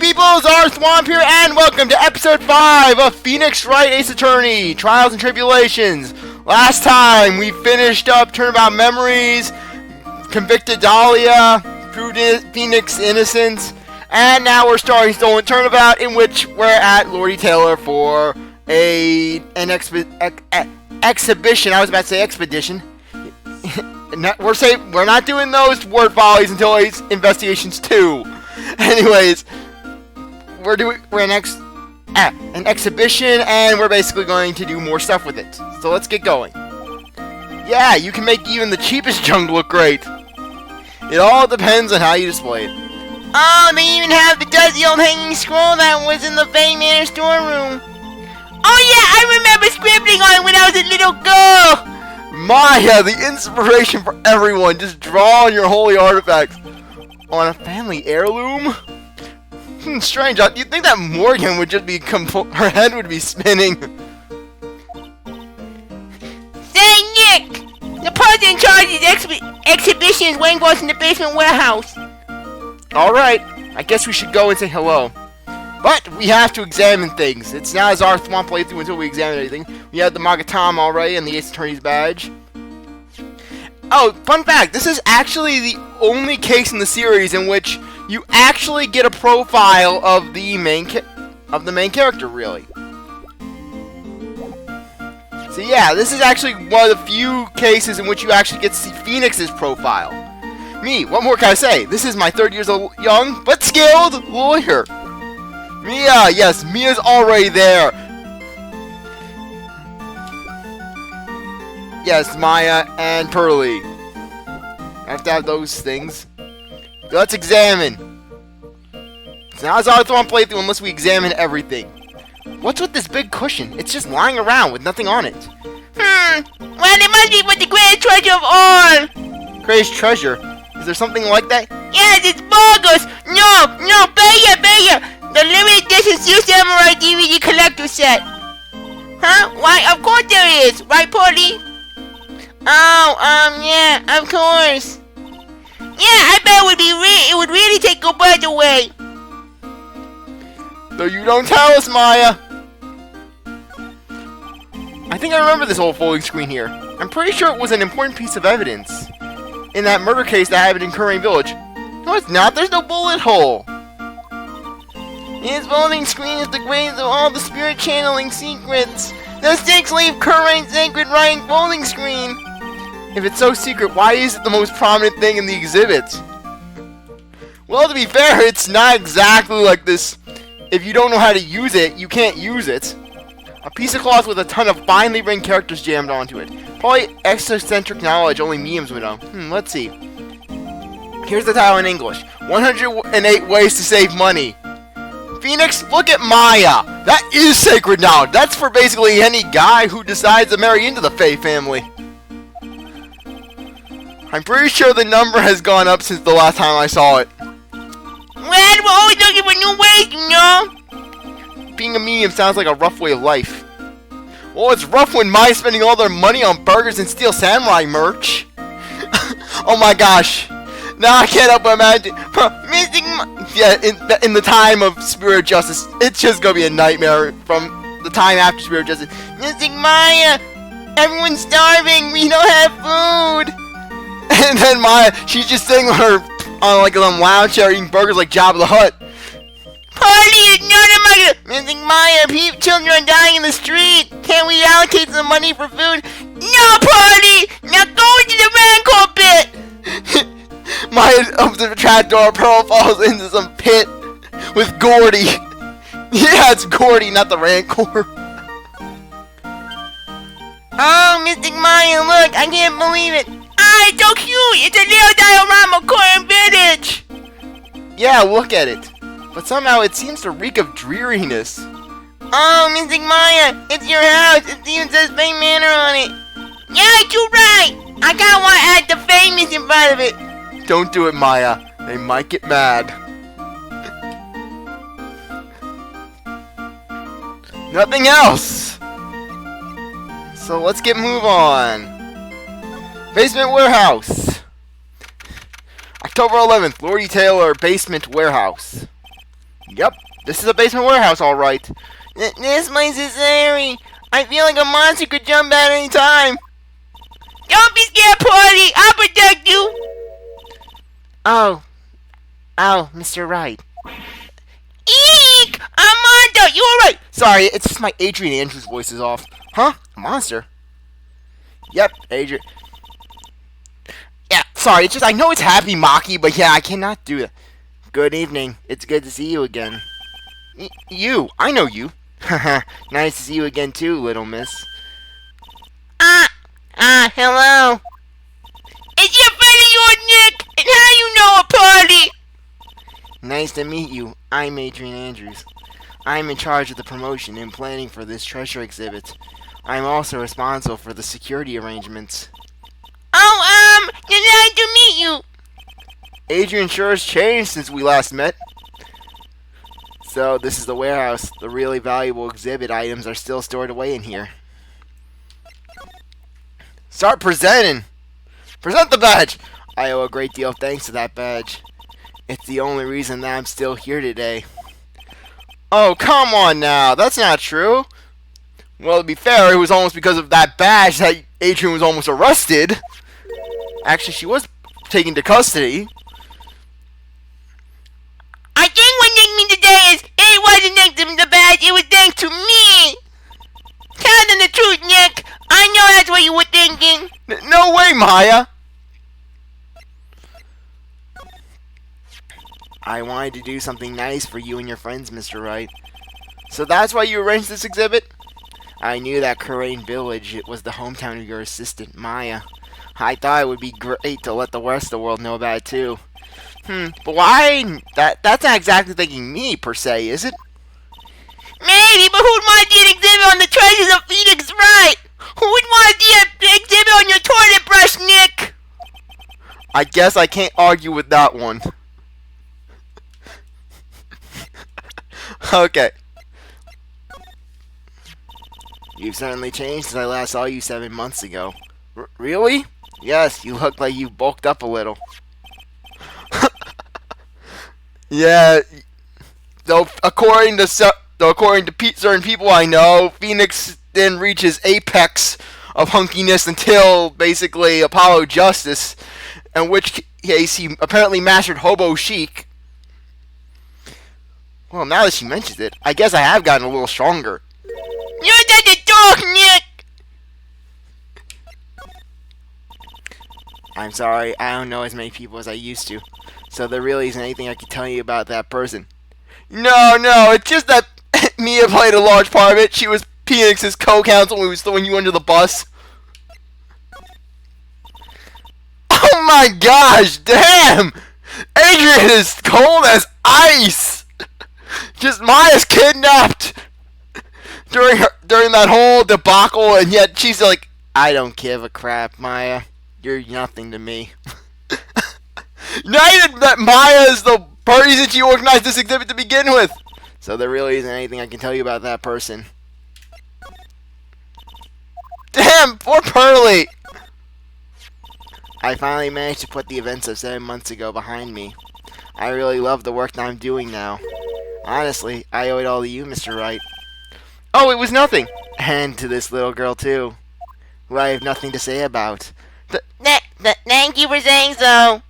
people, CzarThwomp here, and welcome to episode 5 of Phoenix Wright Ace Attorney, Trials and Tribulations. Last time, we finished up Turnabout Memories, convicted Dahlia, proved Phoenix innocence, and now we're starting Stolen Turnabout, in which we're at Lordy Taylor for an exhibition. I was about to say expedition. We're not doing those word volleys until Investigations 2. Anyways, we're an exhibition, and we're basically going to do more stuff with it. So let's get going. Yeah, you can make even the cheapest junk look great. It all depends on how you display it. Oh, they even have the dusty old hanging scroll that was in the Fame Manor storeroom. Oh yeah, I remember scribbling on it when I was a little girl. Maya, the inspiration for everyone. Just draw on your holy artifacts. On a family heirloom? Strange. You'd think that Morgan would just be her head would be spinning. Say, Nick! The person in charge of the exhibition is waiting for us in the basement warehouse. Alright, I guess we should go and say hello. But we have to examine things. It's not as our Thwomp playthrough until we examine everything. We have the Magatam already and the Ace Attorney's badge. Oh, fun fact, this is actually the only case in the series in which you actually get a profile of the main character, really. So yeah, this is actually one of the few cases in which you actually get to see Phoenix's profile. Me, what more can I say? This is my 30 years old, young but skilled lawyer. Mia, yes, Mia's already there. Yes, Maya and Pearly. I have to have those things. Let's examine. It's not our Thwomp playthrough unless we examine everything. What's with this big cushion? It's just lying around with nothing on it. Well, it must be for the greatest treasure of all. Greatest treasure? Is there something like that? Yes, it's bogus. No, Baya. The limited edition Steel Samurai DVD collector set. Huh? Why, of course there is. Right, Polly? Oh, yeah, of course. Yeah, I bet it would really take your breath away. Though you don't tell us, Maya. I think I remember this old folding screen here. I'm pretty sure it was an important piece of evidence in that murder case that happened in Kurain Village. No, it's not. There's no bullet hole. His folding screen is the greatest of all the spirit channeling secrets. The 6 leaf Kurain sacred writing folding screen. If it's so secret, why is it the most prominent thing in the exhibits? Well, to be fair, it's not exactly like this. If you don't know how to use it, you can't use it. A piece of cloth with a ton of finely written characters jammed onto it. Probably eccentric knowledge only memes would know. Let's see. Here's the title in English. 108 Ways to Save Money. Phoenix, look at Maya. That is sacred knowledge. That's for basically any guy who decides to marry into the Fae family. I'm pretty sure the number has gone up since the last time I saw it. Well, we're always looking for new ways, you know. Being a medium sounds like a rough way of life. Well, it's rough when Maya's spending all their money on burgers and Steel Samurai merch. Oh my gosh. Now I can't help but imagine. In the time of Spirit Justice, it's just gonna be a nightmare from the time after Spirit Justice. Missing Maya! Everyone's starving! We don't have food! And then Maya, she's just sitting on her like a lounge chair eating burgers like Jabba the Hutt. Party! Missing Maya! Children are dying in the street! Can't we allocate some money for food? No, Party! Now go into the Rancor pit! Maya opens the trapdoor, Pearl falls into some pit with Gordy. Yeah, it's Gordy, not the Rancor. Oh, Mystic Maya, look, I can't believe it. Ah, it's so cute! It's a little diorama Kurain Village! Yeah, look at it. But somehow it seems to reek of dreariness. Oh, Mystic Maya, it's your house. It even says Fame Manor on it. Yeah, you're right. I kinda want to add the famous in front of it. Don't do it, Maya. They might get mad. Nothing else. So let's move on. Basement warehouse. October 11th, Lordy Taylor basement warehouse. Yep, this is a basement warehouse, all right. This place is scary. I feel like a monster could jump out any time. Don't be scared, Porty. I'll protect you. Oh, Mr. Wright. Eek! Armando, you alright? Sorry, it's just my Adrien Andrews voice is off. Huh? A monster? Yep, Adrien. Yeah, sorry, it's just, I know it's Happy Maki, but yeah, I cannot do that. Good evening. It's good to see you again. You? I know you. Haha, nice to see you again too, little miss. Hello. Is your friend of yours, Nick? And how you know a Porty? Nice to meet you. I'm Adrien Andrews. I'm in charge of the promotion and planning for this treasure exhibit. I'm also responsible for the security arrangements. Oh, delighted to meet you. Adrien sure has changed since we last met. So, this is the warehouse. The really valuable exhibit items are still stored away in here. Start presenting! Present the badge! I owe a great deal of thanks to that badge. It's the only reason that I'm still here today. Oh, come on now. That's not true. Well, to be fair, it was almost because of that badge that Adrien was almost arrested. Actually, she was taken to custody. I think what Nick means today is it wasn't thanks to the badge, it was thanks to me. Tell them the truth, Nick. I know that's what you were thinking. No way, Maya. I wanted to do something nice for you and your friends, Mr. Wright. So that's why you arranged this exhibit? I knew that Kurain Village was the hometown of your assistant, Maya. I thought it would be great to let the rest of the world know about it, too. But why? That's not exactly thanking me, per se, is it? Maybe, but who'd want to see an exhibit on the treasures of Phoenix Wright? Who would want to see an exhibit on your toilet brush, Nick? I guess I can't argue with that one. Okay. You've certainly changed since I last saw you 7 months ago. Really? Yes, you look like you've bulked up a little. Yeah. Though according to certain people I know, Phoenix then reaches apex of hunkiness until basically Apollo Justice, in which case he apparently mastered Hobo Chic. Well, now that she mentions it, I guess I have gotten a little stronger. You're such a dog, Nick! I'm sorry, I don't know as many people as I used to, so there really isn't anything I can tell you about that person. No, it's just that Mia played a large part of it. She was Phoenix's co-counsel when he was throwing you under the bus. Oh my gosh, damn! Adrien is cold as ice! Just Maya's kidnapped during that whole debacle, and yet she's like, I don't give a crap, Maya. You're nothing to me. Not even that Maya is the reason she organized this exhibit to begin with. So there really isn't anything I can tell you about that person. Damn, poor Pearly! I finally managed to put the events of 7 months ago behind me. I really love the work that I'm doing now. Honestly, I owe it all to you, Mr. Wright. Oh, it was nothing! And to this little girl, too, who I have nothing to say about. Thank you for saying so.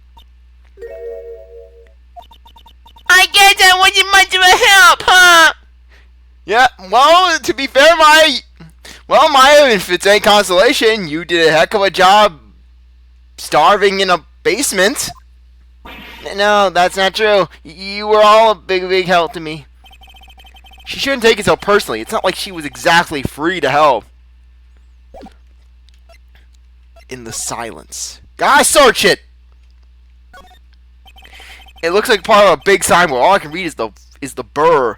I guess that wasn't much of a help, huh? Yeah, well, to be fair, Maya, if it's any consolation, you did a heck of a job starving in a basement. No, that's not true. You were all a big help to me. She shouldn't take it so personally. It's not like she was exactly free to help. In the silence. Guys, search it! It looks like part of a big signboard. All I can read is the burr.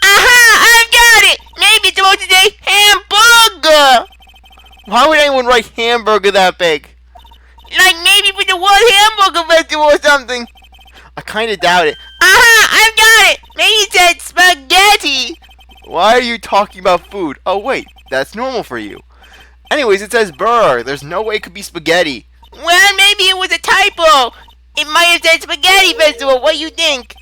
Aha! I got it! Maybe it's supposed to say hamburger! Why would anyone write hamburger that big? Like maybe for the World Hamburger Festival or something. I kinda doubt it. Aha! I got it! Maybe it said spaghetti! Why are you talking about food? Oh wait, that's normal for you. Anyways, it says burr. There's no way it could be spaghetti. Well, maybe it was a typo. It might have said spaghetti festival. What do you think?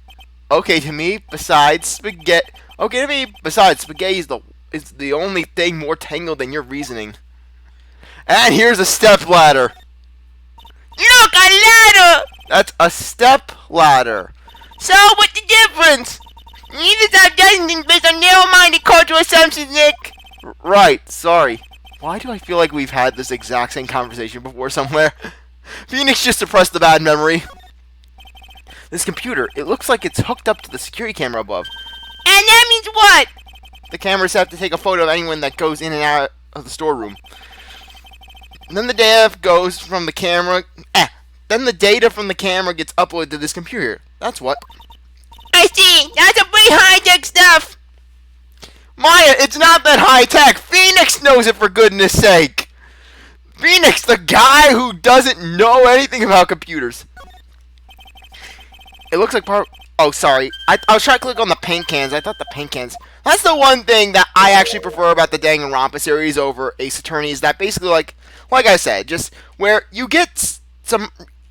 Okay, to me, besides spaghetti. Okay, to me, besides spaghetti is the only thing more tangled than your reasoning. And here's a step ladder. Look, a ladder! That's a step ladder. So, what's the difference? Neither are judging based on narrow-minded cultural assumptions, Nick. Right, sorry. Why do I feel like we've had this exact same conversation before somewhere? Phoenix just suppressed the bad memory. This computer, it looks like it's hooked up to the security camera above. And that means what? The cameras have to take a photo of anyone that goes in and out of the storeroom. And then the data goes from the camera. Then the data from the camera gets uploaded to this computer. That's what. I see. That's some pretty high-tech stuff. Maya, it's not that high-tech. Phoenix knows it, for goodness sake. Phoenix, the guy who doesn't know anything about computers. It looks like part... Oh, sorry. I was trying to click on the paint cans. I thought the paint cans... That's the one thing that I actually prefer about the Danganronpa series over Ace Attorney, is that basically, like I said, just where you get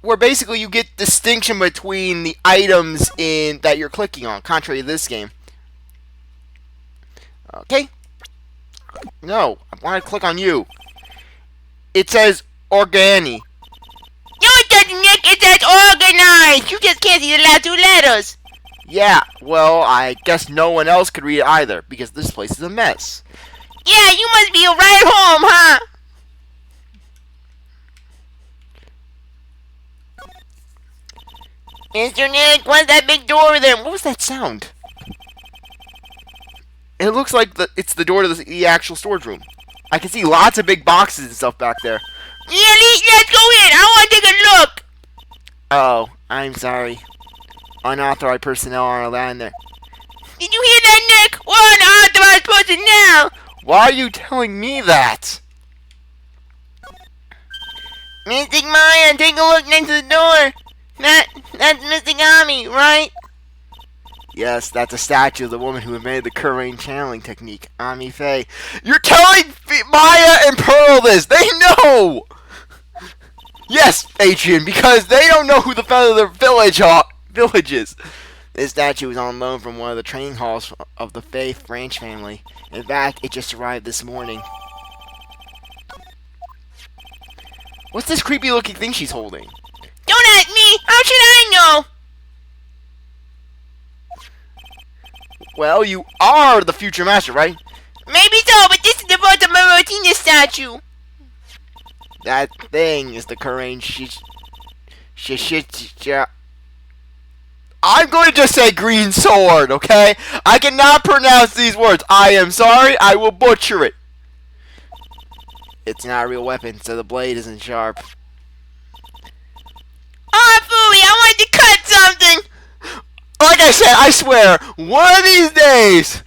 where basically you get distinction between the items that you're clicking on, contrary to this game. Okay. No, I want to click on you. It says Organi. No, it doesn't, Nick. It says organized. You just can't see the last two letters. Yeah, well, I guess no one else could read it either, because this place is a mess. Yeah, you must be right home, huh? Mr. Nick, what's that big door there? What was that sound? It looks like it's the door to the actual storage room. I can see lots of big boxes and stuff back there. Yeah, let's go in. I want to take a look. Oh, I'm sorry. Unauthorized personnel aren't allowed in there. Did you hear that, Nick? We're unauthorized personnel. Why are you telling me that? Mystic Maya, take a look next to the door. That's Mystic Ami, right? Yes, that's a statue of the woman who invented the Kurain channeling technique, Ami Faye. You're telling Maya and Pearl this! They know! Yes, Adrien, because they don't know who the founder of their village is. This statue was on loan from one of the training halls of the Faye Branch family. In fact, it just arrived this morning. What's this creepy looking thing she's holding? Don't ask me! How should I know? Well, you are the future master, right? Maybe so, but this is the voice of my Martina statue. That thing is the Kurain I'm going to just say green sword, okay? I cannot pronounce these words. I am sorry, I will butcher it. It's not a real weapon, so the blade isn't sharp. Oh, Fooey, I wanted to cut something. Like I said, I swear, one of these days,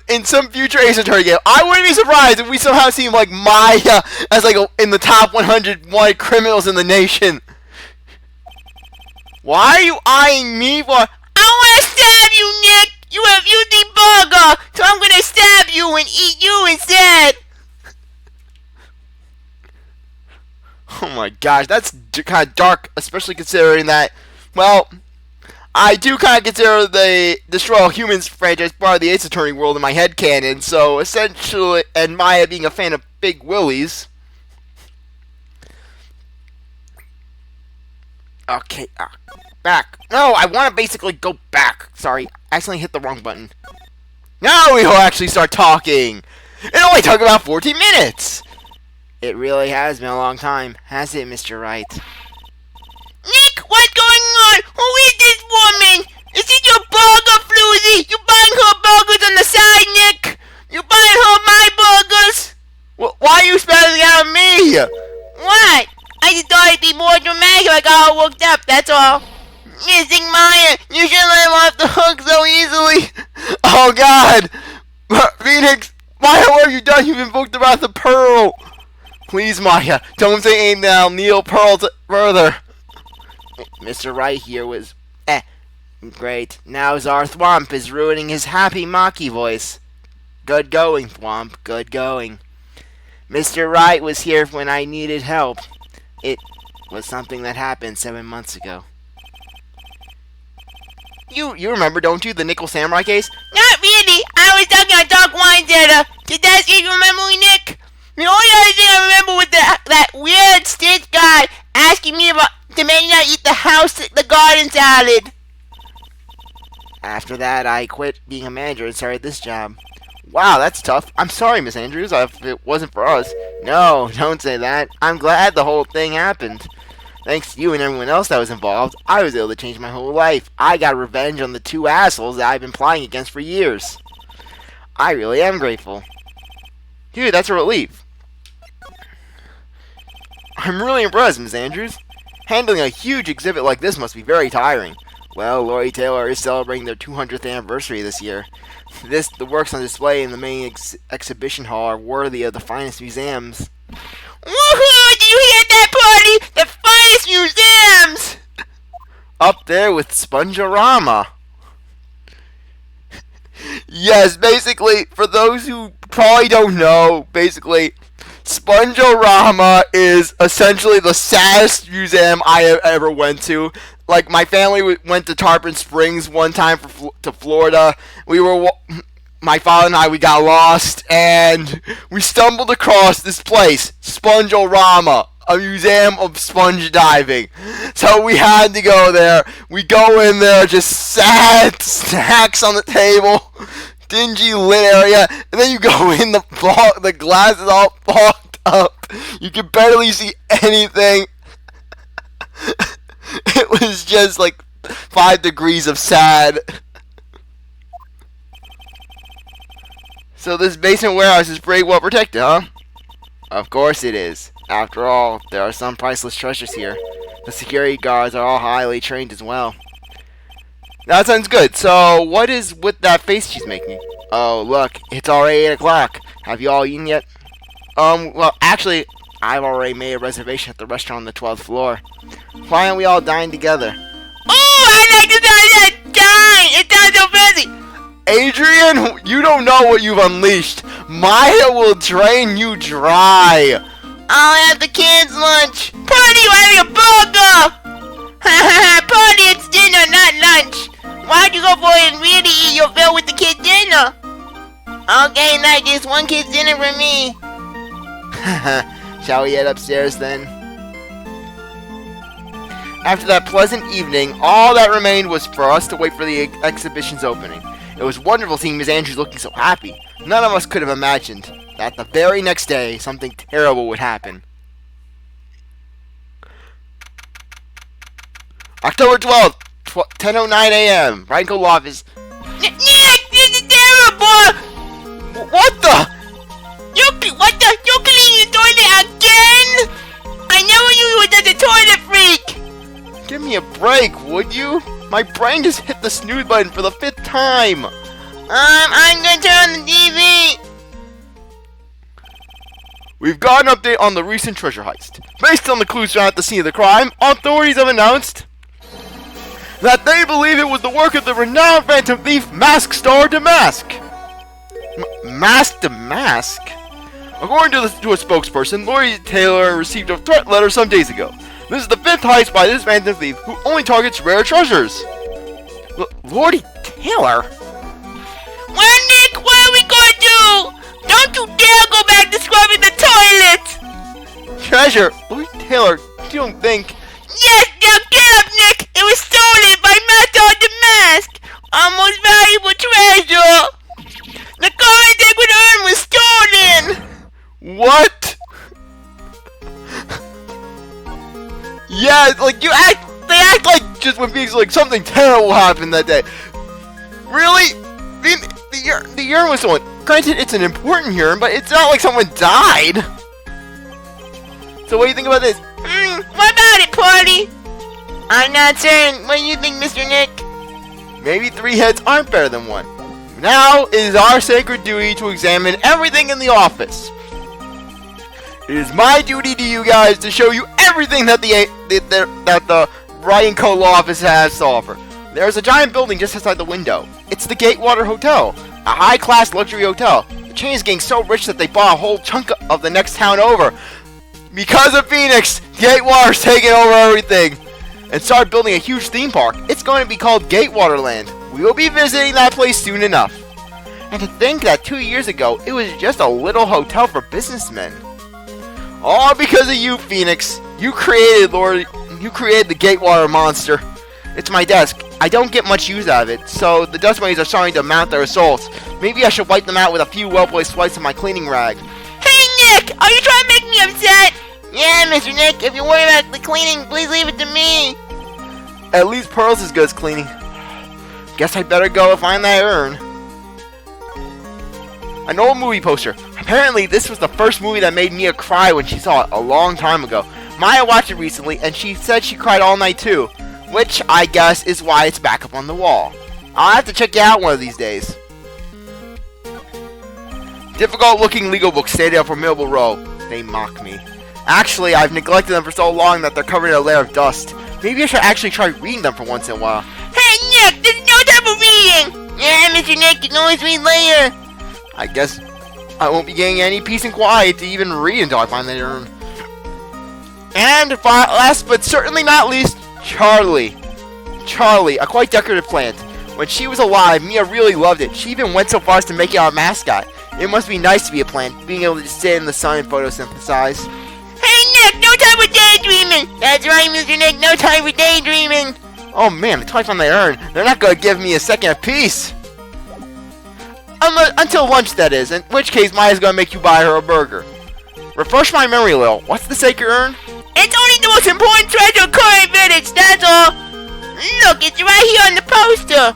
in some future Ace Attorney game, I wouldn't be surprised if we somehow see like Maya as like in the top 100 wanted criminals in the nation. Why are you eyeing me for? I want to stab you, Nick. You have used burger, so I'm gonna stab you and eat you instead. Oh my gosh, that's kind of dark, especially considering that, well, I do kind of consider the Destroy All Humans franchise part of the Ace Attorney world in my headcanon, so essentially, and Maya being a fan of Big Willies. Okay, back. No, I want to basically go back. Sorry, I accidentally hit the wrong button. Now we will actually start talking. It only took about 14 minutes. It really has been a long time, has it, Mr. Wright? Nick, what's going on? Who is this woman? Is it your burger, Floozy? You buying her burgers on the side, Nick? You buying her my burgers? Well, why are you spazzing out on me? What? I just thought it'd be more dramatic if I got all worked up, that's all. Missing Maya, you shouldn't let him off the hook so easily. Oh, God. Phoenix, Maya, what have you done? You've invoked the wrath of Pearl. Please, Maya, don't say anything that'll kneel Pearl further. Mr. Wright here was... Great. Now CzarThwomp is ruining his happy Maki voice. Good going, Thwomp. Good going. Mr. Wright was here when I needed help. It was something that happened 7 months ago. You remember, don't you, the Nickel Samurai case? Not really. I was talking on Dark Wines Did that escape your memory, Nick? The only other thing I remember was that weird stitch guy asking me about demanding I eat the garden salad. After that, I quit being a manager and started this job. Wow, that's tough. I'm sorry, Miss Andrews, if it wasn't for us. No, don't say that. I'm glad the whole thing happened. Thanks to you and everyone else that was involved, I was able to change my whole life. I got revenge on the two assholes that I've been plotting against for years. I really am grateful. Dude, that's a relief. I'm really impressed, Miss Andrews. Handling a huge exhibit like this must be very tiring. Well, Lori Taylor is celebrating their 200th anniversary this year. The works on display in the main exhibition hall are worthy of the finest museums. Woohoo! Did you hear that, party? The finest museums! Up there with Spongerama. Yes, basically, for those who probably don't know, basically, Spongerama is essentially the saddest museum I have ever went to. Like, my family went to Tarpon Springs one time to Florida. My father and I, we got lost, and we stumbled across this place, Spongerama, a museum of sponge diving. So we had to go there. We go in there, just sad snacks on the table, dingy lit area, and then you go in, the glass is all fogged up. You can barely see anything. It was just like 5 degrees of sad. So this basement warehouse is pretty well protected, huh? Of course it is. After all, there are some priceless treasures here. The security guards are all highly trained as well. That sounds good. So, what is with that face she's making? Oh, look, it's already 8 o'clock. Have you all eaten yet? Well, actually, I've already made a reservation at the restaurant on the 12th floor. Why aren't we all dining together? Oh, I like to dine! It sounds so fancy! Adrien, you don't know what you've unleashed. Maya will drain you dry. I'll have the kids' lunch. Party, you're having a burger! Party, it's dinner, not lunch. Why'd you go for it and really eat your fill with the kids' dinner? Okay, like this, one kid's dinner for me. Shall we head upstairs then? After that pleasant evening, all that remained was for us to wait for the exhibition's opening. It was wonderful seeing Miss Andrews looking so happy. None of us could have imagined that the very next day, something terrible would happen. October 12th, 10:09 a.m. Ranko office. Nick, this is terrible! What the? You clean your toilet again? I never knew you were such a toilet freak! Give me a break, would you? My brain just hit the snooze button for the 5th time. I'm gonna turn on the TV. We've got an update on the recent treasure heist. Based on the clues found at the scene of the crime, authorities have announced that they believe it was the work of the renowned phantom thief Mask DeMasque. Mask DeMasque? According to a spokesperson, Lori Taylor received a threat letter some days ago. This is the 5th heist by this phantom thief, who only targets rare treasures. Lori Taylor? Well, Nick, what are we gonna do? Don't you dare go back to scrubbing the toilet! Treasure? Lori Taylor, you don't think... Yes, now get up, Nick! It was stolen by Mask DeMasque! Our most valuable treasure! The Kurain Sacred Urn was stolen! What? Yeah, like they act like just when things like something terrible happened that day. Really? The urn was stolen. Granted, it's an important urn, but it's not like someone died. So what do you think about this? What about it, Party? I'm not certain. What do you think, Mr. Nick? Maybe 3 heads aren't better than 1. Now it is our sacred duty to examine everything in the office. It is my duty to you guys to show you everything that the Wright & Co. law office has to offer. There's a giant building just outside the window. It's the Gatewater Hotel, a high-class luxury hotel. The chain is getting so rich that they bought a whole chunk of the next town over. Because of Phoenix, Gatewater's taking over everything. and started building a huge theme park. It's going to be called Gatewaterland. We will be visiting that place soon enough. And to think that 2 years ago, it was just a little hotel for businessmen. All because of you, Phoenix. You created the Gatewater monster. It's my desk. I don't get much use out of it, so the dust bunnies are starting to mount their assaults. Maybe I should wipe them out with a few well-placed swipes of my cleaning rag. Hey, Nick! Are you trying to make me upset? Yeah, Mr. Nick, if you're worried about the cleaning, please leave it to me. At least Pearl's as good as cleaning. Guess I better go and find that urn. An old movie poster. Apparently, this was the first movie that made Mia cry when she saw it a long time ago. Maya watched it recently, and she said she cried all night too. Which, I guess, is why it's back up on the wall. I'll have to check it out one of these days. Difficult-looking legal books standing up for formidable row. They mock me. Actually, I've neglected them for so long that they're covered in a layer of dust. Maybe I should actually try reading them for once in a while. Hey, Nick! There's no time for reading! Yeah, Mr. Nick, you can always read later. I guess I won't be getting any peace and quiet to even read until I find that urn. And last but certainly not least, Charlie. Charlie, a quite decorative plant. When she was alive, Mia really loved it. She even went so far as to make it our mascot. It must be nice to be a plant, being able to just sit in the sun and photosynthesize. Hey, Nick, no time for daydreaming! That's right, Mr. Nick, no time for daydreaming! Oh man, until I find that urn, they're not going to give me a second of peace. Until lunch, that is, in which case Maya's going to make you buy her a burger. Refresh my memory a little. What's the Sacred Urn? It's only the most important treasure of Kurain Village, that's all! Look, it's right here on the poster!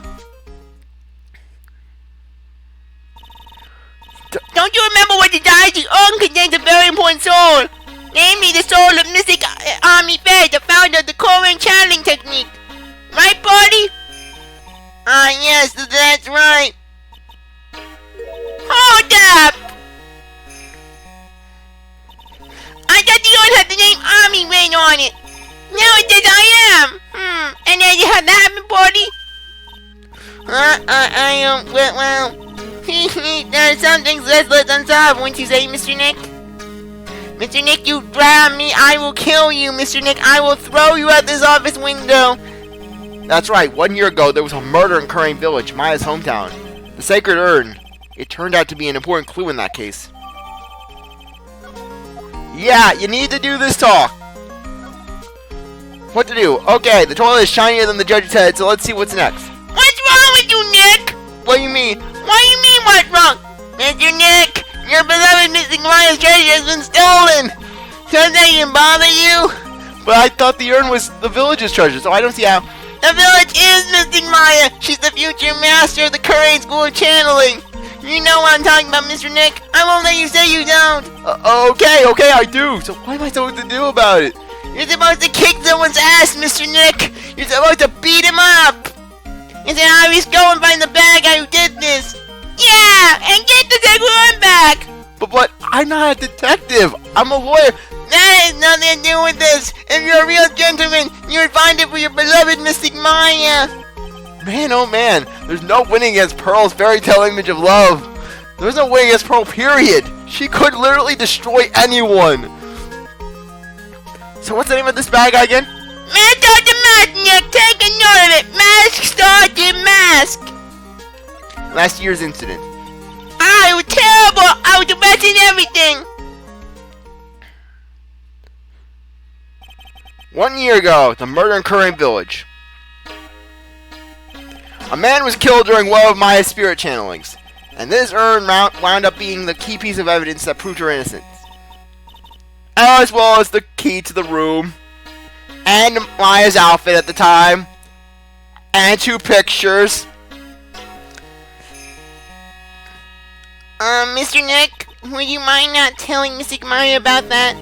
Don't you remember what the Dynasty Urn contains a very important soul? Namely, the soul of Mystic Army Faye, the founder of the Kurain channeling technique. Right, buddy? Ah, yes, that's right. Hold up! I thought the urn had the name Army written on it. Now it says I am. And then you had that happen, buddy? Well, there are some things left unsolved, wouldn't you say, Mr. Nick? Mr. Nick, you drown me, I will kill you, Mr. Nick. I will throw you out this office window. That's right. 1 year ago, there was a murder in Kurain Village, Maya's hometown. The Sacred Urn. It turned out to be an important clue in that case. Yeah, you need to do this talk. What to do? Okay, the toilet is shinier than the judge's head, so let's see what's next. What's wrong with you, Nick? What do you mean? What do you mean, what's wrong? Mr. Nick, your beloved missing Maya's treasure has been stolen. Does that even bother you? But I thought the urn was the village's treasure, so I don't see how. The village is missing Maya. She's the future master of the Kurain School of Channeling. You know what I'm talking about, Mr. Nick. I won't let you say you don't. Okay, I do. So what am I supposed to do about it? You're supposed to kick someone's ass, Mr. Nick. You're supposed to beat him up. And then I always go and find the bad guy who did this. Yeah, and get the Sacred Urn back. But I'm not a detective. I'm a lawyer. That has nothing to do with this. If you're a real gentleman, you would find it for your beloved Mystic Maya. Man, oh man, there's no winning against Pearl's fairy tale image of love. There's no winning against Pearl, period. She could literally destroy anyone. So what's the name of this bad guy again? Mask DeMasque, Nick, take a note of it. Mask DeMasque. Last year's incident. It was terrible. I was imagining everything. 1 year ago, the murder in Kurain Village. A man was killed during one of Maya's spirit channelings, and this urn wound up being the key piece of evidence that proved her innocence. As well as the key to the room, and Maya's outfit at the time, and 2 pictures. Mr. Nick, would you mind not telling Mystic Maya about that?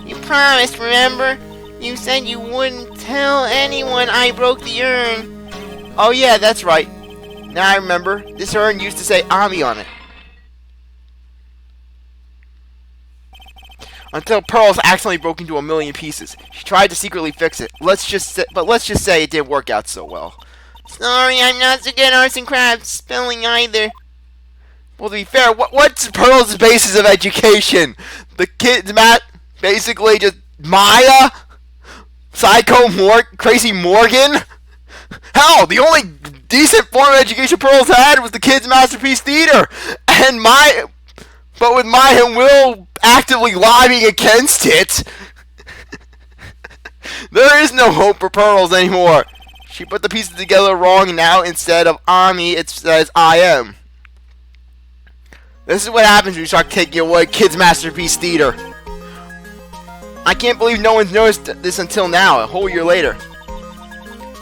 You promised, remember? You said you wouldn't tell anyone I broke the urn. Oh yeah, that's right. Now I remember. This urn used to say Ami on it. Until Pearls accidentally broke into a million pieces. She tried to secretly fix it. Let's just say it didn't work out so well. Sorry, I'm not so good at arts and crafts, spelling either. Well, to be fair, what's Pearl's basis of education? The kid's basically just Maya? Crazy Morgan? Hell, the only decent form of education Pearls had was the Kids Masterpiece Theater, but with Maya and Will actively lobbying against it, there is no hope for Pearls anymore. She put the pieces together wrong, and now instead of Ami, it says I am. This is what happens when you start taking away Kids Masterpiece Theater. I can't believe no one's noticed this until now, a whole year later.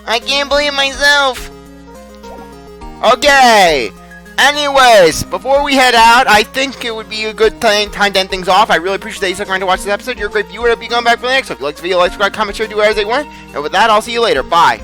I can't believe myself. Okay. Anyways, before we head out, I think it would be a good time to end things off. I really appreciate that you stuck around to watch this episode. You're a great viewer. I'll be going back for the next one. If you like the video, like, subscribe, comment, share, do whatever you want. And with that, I'll see you later. Bye.